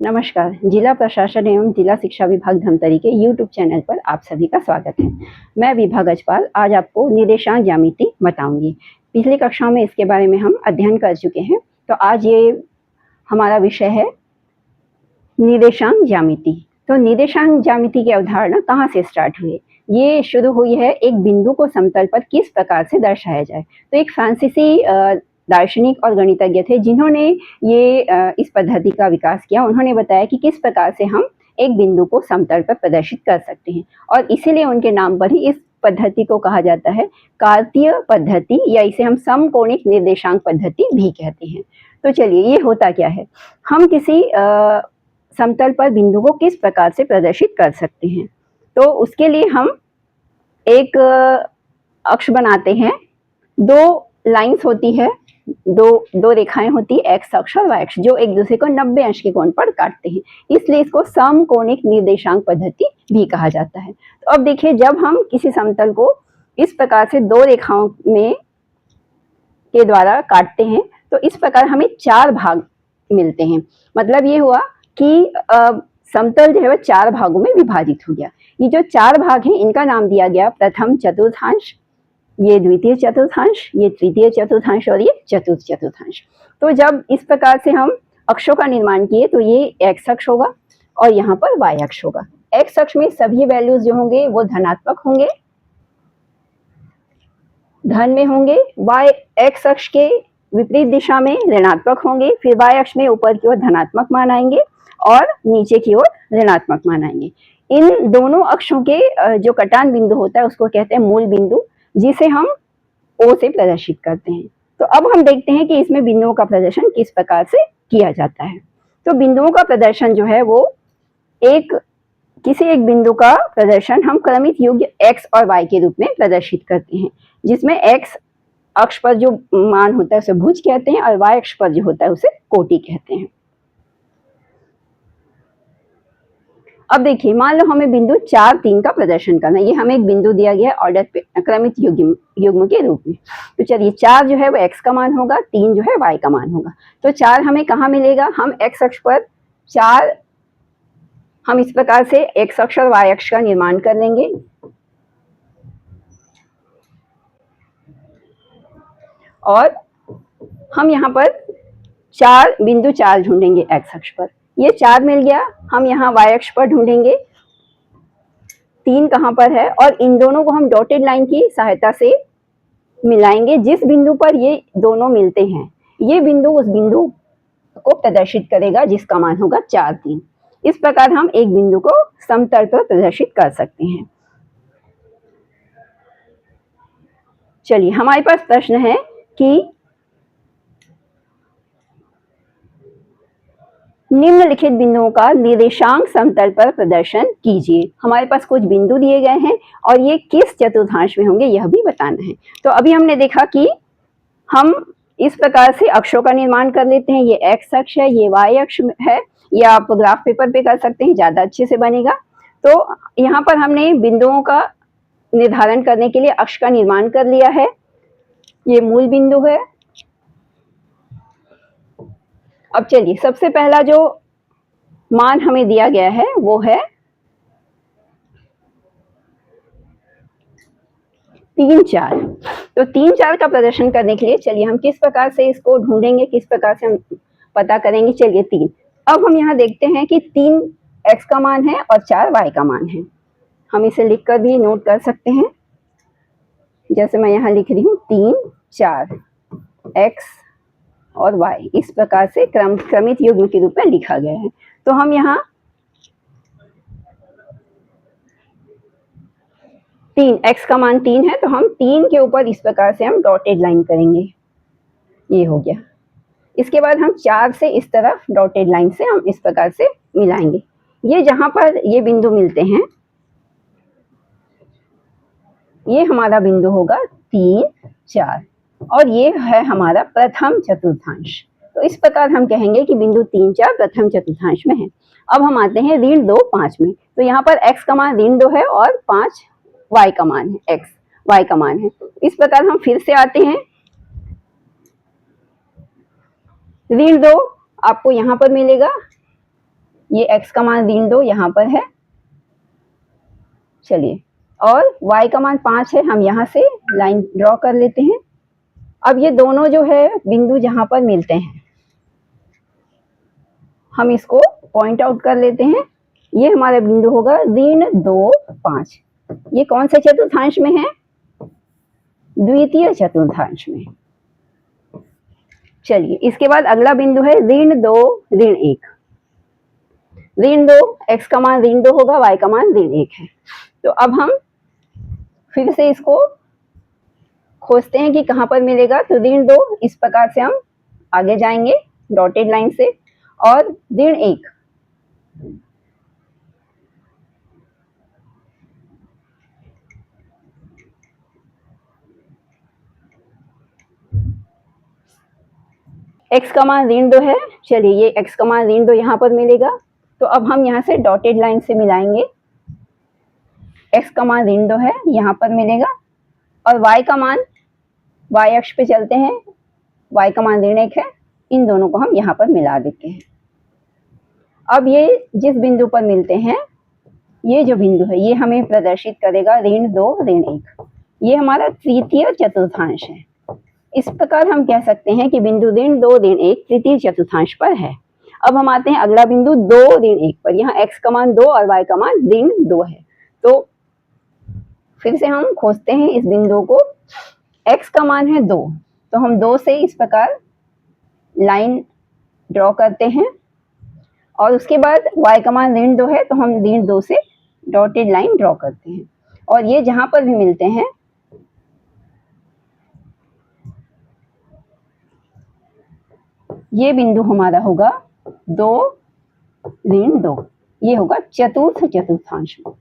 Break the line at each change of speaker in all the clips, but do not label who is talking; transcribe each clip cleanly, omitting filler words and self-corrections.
नमस्कार। जिला प्रशासन एवं जिला शिक्षा विभाग धमतरी के यूट्यूब चैनल पर आप सभी का स्वागत है। मैं विभा गजपाल आज आपको निर्देशांक ज्यामिति बताऊंगी। पिछली कक्षा में इसके बारे में हम अध्ययन कर चुके हैं, तो आज ये हमारा विषय है निर्देशांक ज्यामिति। तो निर्देशांक ज्यामिति की अवधारणा कहाँ से स्टार्ट हुई? ये शुरू हुई है एक बिंदु को समतल पर किस प्रकार से दर्शाया जाए। तो एक फ्रांसीसी दार्शनिक और गणितज्ञ थे जिन्होंने ये इस पद्धति का विकास किया। उन्होंने बताया कि किस प्रकार से हम एक बिंदु को समतल पर प्रदर्शित कर सकते हैं, और इसीलिए उनके नाम पर ही इस पद्धति को कहा जाता है कार्तीय पद्धति, या इसे हम समकोणिक निर्देशांक पद्धति भी कहते हैं। तो चलिए, ये होता क्या है, हम किसी समतल पर बिंदु को किस प्रकार से प्रदर्शित कर सकते हैं। तो उसके लिए हम एक अक्ष बनाते हैं, दो लाइंस होती है, दो रेखाएं होती है, एक्स अक्ष और वाई अक्ष, जो एक दूसरे को 90 अंश के कोण पर काटते हैं, इसलिए इसको समकोणिक निर्देशांक पद्धति भी कहा जाता है। तो अब देखिए, जब हम किसी समतल को इस प्रकार से दो रेखाओं में के द्वारा काटते हैं, तो इस प्रकार हमें चार भाग मिलते हैं। मतलब ये हुआ कि समतल जो है वह चार भागों में विभाजित हो गया। ये जो चार भाग हैं, इनका नाम दिया गया प्रथम चतुर्थांश, ये द्वितीय चतुर्थांश, ये तृतीय चतुर्थांश और ये चतुर्थ चतुर्थांश। तो जब इस प्रकार से हम अक्षों का निर्माण किए, तो ये एक्स अक्ष होगा और यहाँ पर वाई अक्ष होगा। एक्स अक्ष में सभी वैल्यूज जो होंगे वो धनात्मक होंगे, धन में होंगे। वाई एक्स अक्ष के विपरीत दिशा में ऋणात्मक होंगे, फिर वाई अक्ष में ऊपर की ओर धनात्मक मान आएंगे और नीचे की ओर ऋणात्मक मान आएंगे। इन दोनों अक्षों के जो कटान बिंदु होता है उसको कहते हैं मूल बिंदु, जिसे हम O से प्रदर्शित करते हैं। तो अब हम देखते हैं कि इसमें बिंदुओं का प्रदर्शन किस प्रकार से किया जाता है। तो बिंदुओं का प्रदर्शन जो है वो किसी एक बिंदु का प्रदर्शन हम क्रमित युग्म x और y के रूप में प्रदर्शित करते हैं, जिसमें x अक्ष पर जो मान होता है उसे भुज कहते हैं और y अक्ष पर जो होता है उसे कोटि कहते हैं। अब देखिए, मान लो हमें बिंदु 4, 3 का प्रदर्शन करना है। ये हमें एक बिंदु दिया गया है ऑर्डर पे क्रमित युग्म के रूप में। तो चलिए, 4 जो है वो x का मान होगा, 3 जो है y का मान होगा। तो 4 हमें कहाँ मिलेगा? हम x अक्ष पर 4, हम इस प्रकार से x अक्ष और y अक्ष का निर्माण कर लेंगे। और हम यहाँ पर बिंदु 4 ढूंढेंगे x अक्ष पर। ये 4 मिल गया, हम यहाँ y अक्ष पर ढूंढेंगे 3 कहाँ पर है, और इन दोनों को हम डॉटेड लाइन की सहायता से मिलाएंगे। जिस बिंदु पर ये दोनों मिलते हैं, ये बिंदु उस बिंदु को प्रदर्शित करेगा जिसका मान होगा 4, 3। इस प्रकार हम एक बिंदु को समतल पर प्रदर्शित कर सकते हैं। चलिए, हमारे पास प्रश्न है कि निम्नलिखित बिंदुओं का निर्देशांक समतल पर प्रदर्शन कीजिए। हमारे पास कुछ बिंदु दिए गए हैं और ये किस चतुर्थांश में होंगे यह भी बताना है। तो अभी हमने देखा कि हम इस प्रकार से अक्षों का निर्माण कर लेते हैं। ये एक्स अक्ष है, ये वाई अक्ष है, या आप ग्राफ पेपर पे कर सकते हैं, ज्यादा अच्छे से बनेगा। तो यहाँ पर हमने बिंदुओं का निर्धारण करने के लिए अक्ष का निर्माण कर लिया है। ये मूल बिंदु है। अब चलिए, सबसे पहला जो मान हमें दिया गया है वो है 3, 4। तो 3, 4 का प्रदर्शन करने के लिए चलिए हम किस प्रकार से इसको ढूंढेंगे, किस प्रकार से हम पता करेंगे। चलिए 3, अब हम यहाँ देखते हैं कि 3 x का मान है और 4 y का मान है। हम इसे लिखकर भी नोट कर सकते हैं, जैसे मैं यहाँ लिख रही हूँ 3, 4 x और y, इस प्रकार से क्रमित युग्म के रूप में लिखा गया है। तो हम यहाँ 3 x का मान 3 है, तो हम 3 के ऊपर इस प्रकार से हम डॉटेड लाइन करेंगे। ये हो गया। इसके बाद हम 4 से इस तरफ डॉटेड लाइन से हम इस प्रकार से मिलाएंगे। ये जहां पर ये बिंदु मिलते हैं, ये हमारा बिंदु होगा 3, 4, और ये है हमारा प्रथम चतुर्थांश। तो इस प्रकार हम कहेंगे कि बिंदु 3, 4 प्रथम चतुर्थांश में है। अब हम आते हैं ऋण 2, 5 में। तो यहाँ पर x का मान ऋण 2 है और 5 y का मान है, x y का मान है। इस प्रकार हम फिर से आते हैं। ऋण 2 आपको यहाँ पर मिलेगा, ये x का मान ऋण 2 यहाँ पर है। चलिए, और y का मान 5 है, हम यहाँ से लाइन ड्रॉ कर लेते हैं। अब ये दोनों जो है बिंदु जहाँ पर मिलते हैं, हम इसको पॉइंट आउट कर लेते हैं। ये हमारा बिंदु होगा ऋण 2, 5। ये कौन से चतुर्थांश में है? द्वितीय चतुर्थांश में। चलिए, इसके बाद अगला बिंदु है ऋण 2, ऋण 1। ऋण 2, x का मान ऋण 2 होगा, y का मान ऋण 1 है। तो अब हम फिर से इसको खोजते हैं कि कहाँ पर मिलेगा। तो ऋण 2 इस प्रकार से हम आगे जाएंगे डॉटेड लाइन से, और ऋण 1 x का मान ऋण 2 है। चलिए, ये x का मान ऋण 2 यहाँ पर मिलेगा। तो अब हम यहाँ से डॉटेड लाइन से मिलाएंगे। x का मान ऋण 2 है, यहाँ पर मिलेगा, और y का मान, y अक्ष पे चलते हैं, y का मान ऋण 1 है। इन दोनों को हम यहाँ पर मिला देते हैं। अब ये जिस बिंदु पर मिलते हैं, ये जो बिंदु है ये हमें प्रदर्शित करेगा ऋण 2, ऋण 1। ये हमारा तृतीय चतुर्थांश है। इस प्रकार हम कह सकते हैं कि बिंदु ऋण 2, ऋण 1 तृतीय चतुर्थांश पर है। अब हम आते हैं अगला बिंदु 2, ऋण 1 पर। यहाँ x का मान 2 और y का मान ऋण 2 है। तो फिर से हम खोजते हैं इस बिंदु को। x का मान है 2, तो हम 2 से इस प्रकार लाइन ड्रॉ करते हैं, और उसके बाद y का मान ऋण 2 है, तो हम ऋण 2 से डॉटेड लाइन ड्रॉ करते हैं। और ये जहां पर भी मिलते हैं, ये बिंदु हमारा होगा 2, ऋण 2। ये होगा चतुर्थ चतुर्थांश में।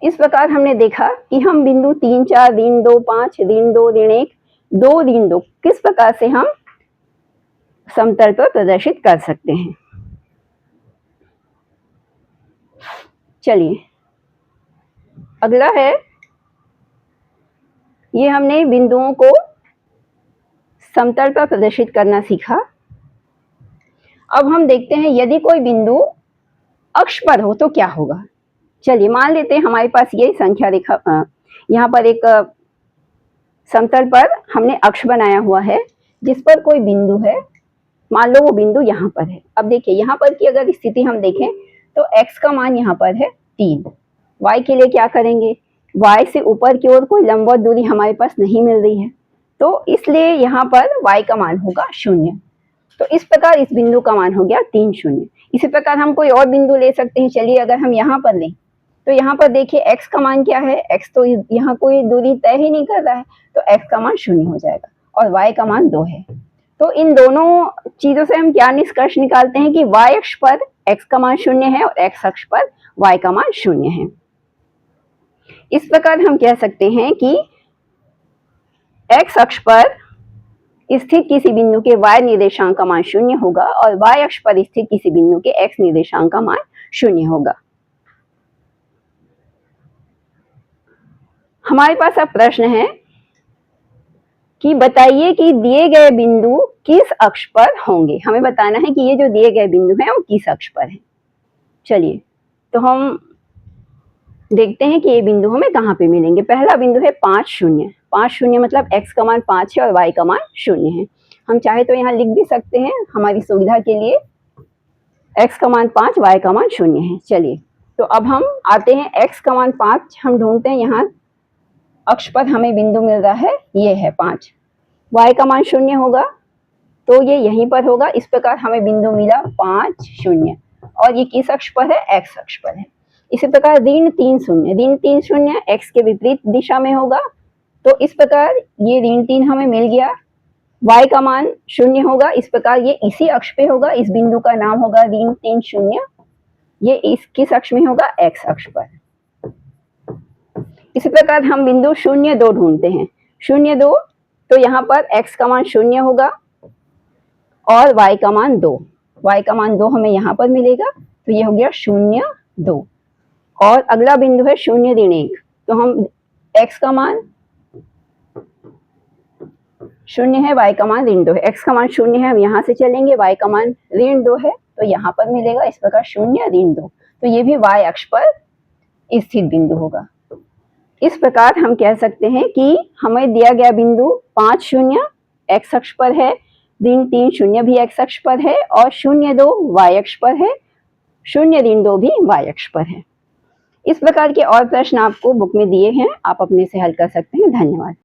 इस प्रकार हमने देखा कि हम बिंदु 3, 4, ऋण 2, 5, ऋण 2, ऋण 1, 2, ऋण 2 किस प्रकार से हम समतल पर प्रदर्शित कर सकते हैं। चलिए, अगला है, ये हमने बिंदुओं को समतल पर प्रदर्शित करना सीखा। अब हम देखते हैं यदि कोई बिंदु अक्ष पर हो तो क्या होगा। चलिए, मान लेते हैं हमारे पास ये संख्या रेखा, यहाँ पर एक समतल पर हमने अक्ष बनाया हुआ है जिस पर कोई बिंदु है। मान लो वो बिंदु यहाँ पर है। अब देखिए, यहाँ पर की अगर स्थिति हम देखें तो x का मान यहाँ पर है 3। y के लिए क्या करेंगे? y से ऊपर की ओर कोई लंबवत दूरी हमारे पास नहीं मिल रही है, तो इसलिए यहाँ पर y का मान होगा 0। तो इस प्रकार इस बिंदु का मान हो गया 3, 0। इसी प्रकार हम कोई और बिंदु ले सकते हैं। चलिए, अगर हम यहाँ पर लें तो यहाँ पर देखिए x का मान क्या है? x तो यहाँ कोई दूरी तय ही नहीं कर रहा है, तो x का मान 0 हो जाएगा, और y का मान 2 है। तो इन दोनों चीजों से हम क्या निष्कर्ष निकालते हैं कि y अक्ष पर x का मान 0 है और x अक्ष पर y का मान 0 है। इस प्रकार हम कह सकते हैं कि x अक्ष पर स्थित किसी बिंदु के y निर्देशांक का मान 0 होगा, और y अक्ष पर स्थित किसी बिंदु के x निर्देशांक का मान 0 होगा। हमारे पास अब प्रश्न है कि बताइए कि दिए गए बिंदु किस अक्ष पर होंगे। हमें बताना है कि ये जो दिए गए बिंदु हैं वो किस अक्ष पर हैं। चलिए, तो हम देखते हैं कि ये बिंदु हमें कहाँ पे मिलेंगे। पहला बिंदु है 5, 0। 5, 0 मतलब x का मान 5 है और y का मान 0 है। हम चाहे तो यहाँ लिख भी सकते हैं हमारी सुविधा के लिए, x का मान 5, y का मान 0 है। चलिए, तो अब हम आते हैं x का मान 5 हम ढूंढते हैं। यहाँ अक्ष पर हमें बिंदु मिल रहा है, ये है 5। y का मान 0 होगा, तो ये यहीं पर होगा। इस प्रकार हमें बिंदु मिला 5, 0, और ये किस अक्ष पर है? x अक्ष पर है। इसी प्रकार ऋण 3, 0, ऋण 3, 0 x के विपरीत दिशा में होगा, तो इस प्रकार ये ऋण 3 हमें मिल गया। y का मान 0 होगा, इस प्रकार ये इसी अक्ष पे होगा। इस बिंदु का नाम होगा ऋण 3, 0। ये इस किस अक्ष में होगा? x अक्ष पर। इसी प्रकार हम बिंदु 0, 2 ढूंढते हैं। 0, 2, तो यहाँ पर x का मान 0 होगा और y का मान 2। y का मान 2 हमें यहाँ पर मिलेगा, तो ये हो गया 0, 2। और अगला बिंदु है 0, ऋण 1, तो हम x का मान 0 है, y का मान ऋण 2 है। x का मान 0 है, हम यहाँ से चलेंगे, y का मान ऋण 2 है, तो यहाँ पर मिलेगा इस प्रकार 0 ऋण 2, तो ये भी y अक्ष पर स्थित बिंदु होगा। इस प्रकार हम कह सकते हैं कि हमें दिया गया बिंदु 5 शून्य x अक्ष पर है, ऋण 3 शून्य भी x अक्ष पर है और 0 2 y अक्ष पर है, 0 ऋण 2 भी y अक्ष पर है। इस प्रकार के और प्रश्न आपको बुक में दिए हैं, आप अपने से हल कर सकते हैं। धन्यवाद।